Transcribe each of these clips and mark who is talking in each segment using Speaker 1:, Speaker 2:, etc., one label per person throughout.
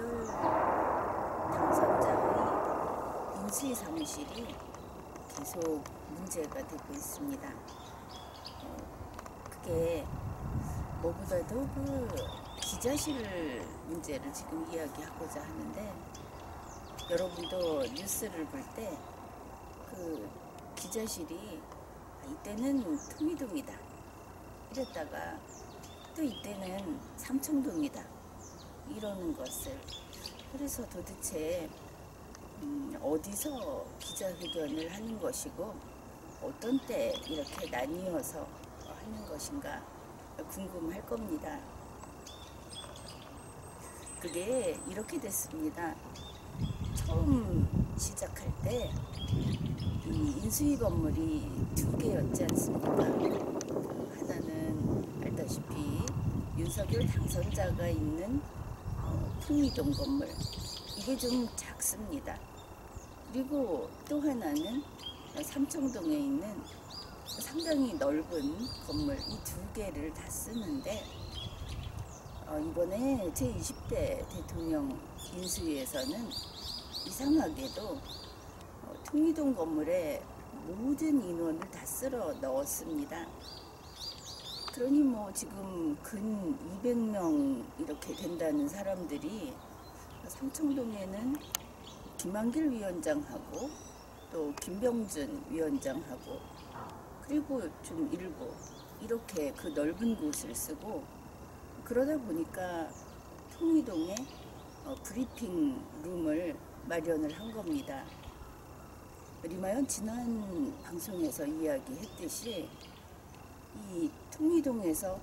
Speaker 1: 윤석열 당선자의 인수위 사무실이 계속 문제가 되고 있습니다. 그게 뭐보다도 그 기자실 문제를 지금 이야기하고자 하는데, 여러분도 뉴스를 볼 때 그 기자실이 이때는 통이동이다 이랬다가 또 이때는 삼청동이다 이러는 것을, 그래서 도대체 어디서 기자회견을 하는 것이고 어떤 때 이렇게 나뉘어서 하는 것인가 궁금할 겁니다. 그게 이렇게 됐습니다. 처음 시작할 때 이 인수위 건물이 두 개였지 않습니까? 하나는 알다시피 윤석열 당선자가 있는 통이동 건물, 이게 좀 작습니다. 그리고 또 하나는 삼청동에 있는 상당히 넓은 건물, 이 두 개를 다 쓰는데, 이번에 제20대 대통령 인수위에서는 이상하게도 통이동 건물에 모든 인원을 다 쓸어 넣었습니다. 그러니 뭐 지금 근 200명 이렇게 된다는 사람들이 삼청동에는 김한길 위원장하고 또 김병준 위원장하고 그리고 좀 일부 이렇게 그 넓은 곳을 쓰고, 그러다 보니까 통이동에 브리핑 룸을 마련을 한 겁니다. 리마연 지난 방송에서 이야기했듯이 이 통이동에서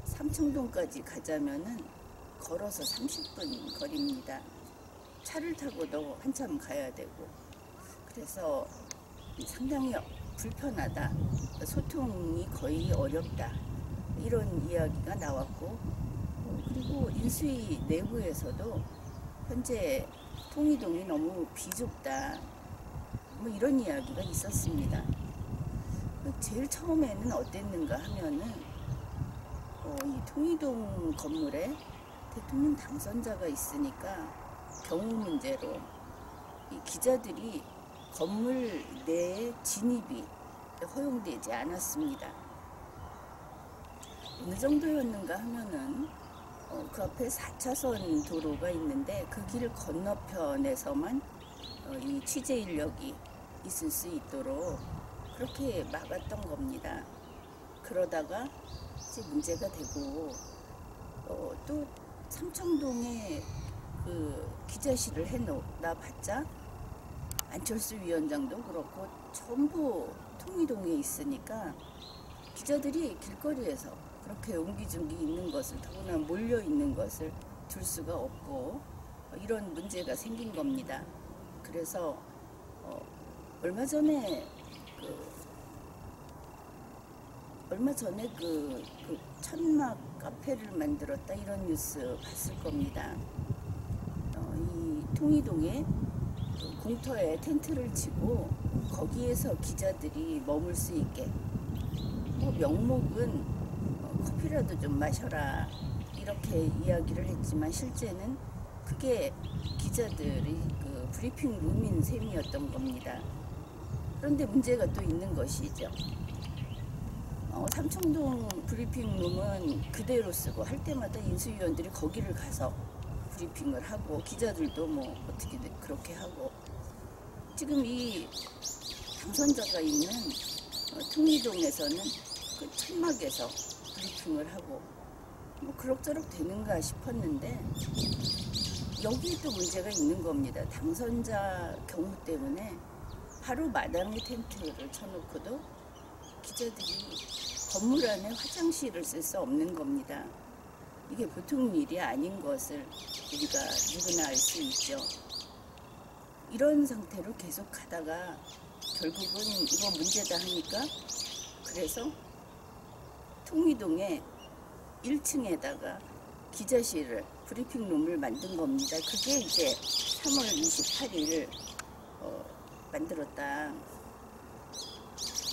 Speaker 1: 삼청동까지 가자면은 걸어서 30분 거리입니다. 차를 타고도 한참 가야 되고, 그래서 상당히 불편하다, 소통이 거의 어렵다, 이런 이야기가 나왔고, 그리고 인수위 내부에서도 현재 통이동이 너무 비좁다, 뭐 이런 이야기가 있었습니다. 제일 처음에는 어땠는가 하면은 이 통이동 건물에 대통령 당선자가 있으니까 경호 문제로 이 기자들이 건물 내에 진입이 허용되지 않았습니다. 어느 정도였는가 하면은 그 앞에 4차선 도로가 있는데 그 길 건너편에서만 이 취재 인력이 있을 수 있도록 그렇게 막았던 겁니다. 그러다가 이제 문제가 되고, 또 삼청동에 그 기자실을 해놔봤자 안철수 위원장도 그렇고 전부 통이동에 있으니까 기자들이 길거리에서 그렇게 옹기종기 있는 것을, 더구나 몰려 있는 것을 둘 수가 없고, 이런 문제가 생긴 겁니다. 그래서 얼마 전에 그 천막 카페를 만들었다, 이런 뉴스 봤을 겁니다. 이 통이동에 공터에 텐트를 치고 거기에서 기자들이 머물 수 있게, 명목은 커피라도 좀 마셔라 이렇게 이야기를 했지만 실제는 그게 기자들이 그 브리핑 룸인 셈이었던 겁니다. 그런데 문제가 또 있는 것이죠. 삼청동 브리핑 룸은 그대로 쓰고 할 때마다 인수위원들이 거기를 가서 브리핑을 하고, 기자들도 뭐 어떻게 그렇게 하고, 지금 이 당선자가 있는 통이동에서는 그 천막에서 브리핑을 하고 뭐 그럭저럭 되는가 싶었는데, 여기에 또 문제가 있는 겁니다. 당선자 경우 때문에 바로 마당에 텐트를 쳐놓고도 기자들이 건물 안에 화장실을 쓸 수 없는 겁니다. 이게 보통 일이 아닌 것을 우리가 누구나 알 수 있죠. 이런 상태로 계속 가다가 결국은 이거 문제다 하니까, 그래서 통이동에 1층에다가 기자실을, 브리핑룸을 만든 겁니다. 그게 이제 3월 28일 만들었다.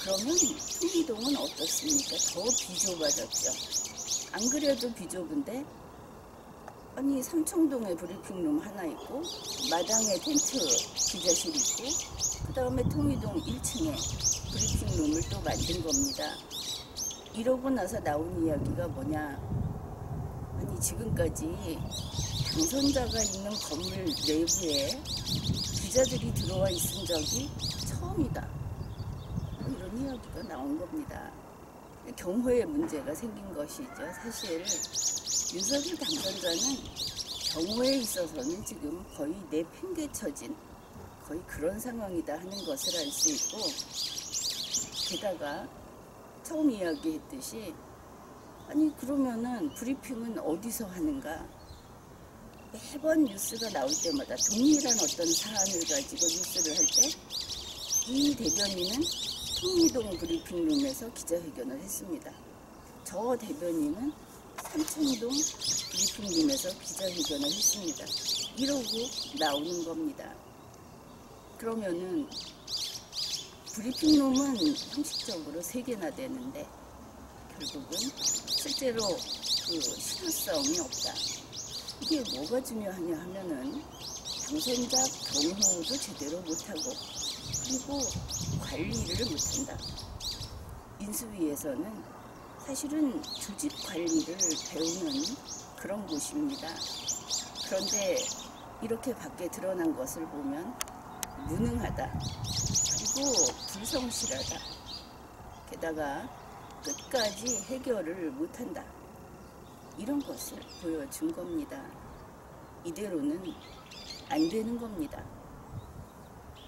Speaker 1: 그러면 통이동은 어떻습니까? 더 비좁아졌죠. 안 그래도 비좁은데 아니 삼청동에 브리핑룸 하나 있고 마당에 텐트 기자실 있고 그 다음에 통이동 1층에 브리핑룸을 또 만든 겁니다. 이러고 나서 나온 이야기가 뭐냐, 아니 지금까지 당선자가 있는 건물 내부에 기자들이 들어와 있은 적이 처음이다, 뭐 이런 이야기가 나온 겁니다. 경호에 문제가 생긴 것이죠. 사실 윤석열 당선자는 경호에 있어서는 지금 거의 내팽개쳐진 거의 그런 상황이다 하는 것을 알 수 있고, 게다가 처음 이야기했듯이 아니 그러면은 브리핑은 어디서 하는가, 매번 뉴스가 나올 때마다 동일한 어떤 사안을 가지고 뉴스를 할 때 이 대변인은 통이동 브리핑룸에서 기자회견을 했습니다. 저 대변인은 삼청동 브리핑룸에서 기자회견을 했습니다. 이러고 나오는 겁니다. 그러면은 브리핑룸은 형식적으로 3개나 되는데 결국은 실제로 그 실효성이 없다. 이게 뭐가 중요하냐 하면은 당선자 경호도 제대로 못하고 그리고 관리를 못한다. 인수위에서는 사실은 조직 관리를 배우는 그런 곳입니다. 그런데 이렇게 밖에 드러난 것을 보면 무능하다, 그리고 불성실하다, 게다가 끝까지 해결을 못한다, 이런 것을 보여준 겁니다. 이대로는 안 되는 겁니다.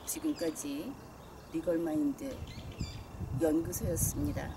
Speaker 1: 지금까지 리걸마인드 연구소였습니다.